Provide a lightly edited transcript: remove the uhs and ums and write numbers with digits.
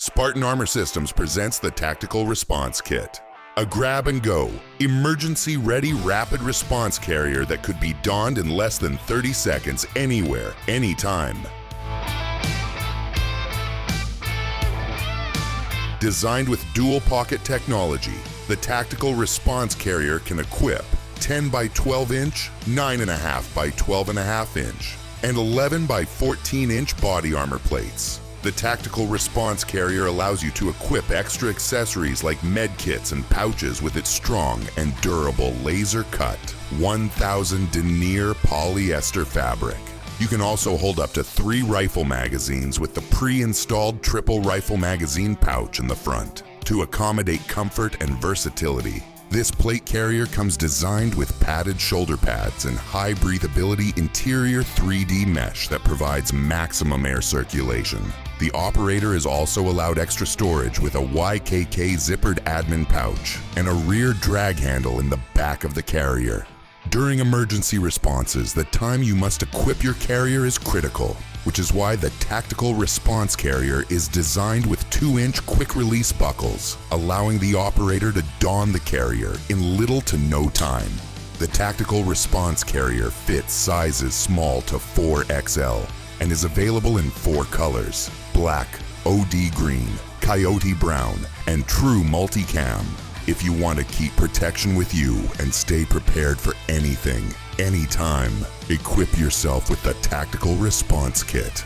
Spartan Armor Systems presents the Tactical Response Kit. A grab-and-go, emergency-ready rapid response carrier that could be donned in less than 30 seconds anywhere, anytime. Designed with dual-pocket technology, the Tactical Response Carrier can equip 10 by 12 inch, 9.5 by 12.5 inch, and 11 by 14 inch body armor plates. The Tactical Response Carrier allows you to equip extra accessories like med kits and pouches with its strong and durable laser-cut 1000 denier polyester fabric. You can also hold up to 3 rifle magazines with the pre-installed triple rifle magazine pouch in the front to accommodate comfort and versatility. This plate carrier comes designed with padded shoulder pads and high breathability interior 3D mesh that provides maximum air circulation. The operator is also allowed extra storage with a YKK zippered admin pouch and a rear drag handle in the back of the carrier. During emergency responses, the time you must equip your carrier is critical, which is why the Tactical Response Carrier is designed with 2-inch quick-release buckles, allowing the operator to don the carrier in little to no time. The Tactical Response Carrier fits sizes small to 4XL and is available in 4 colors: black, OD green, coyote brown, and true multicam. If you want to keep protection with you and stay prepared for anything, anytime, equip yourself with the Tactical Response Kit.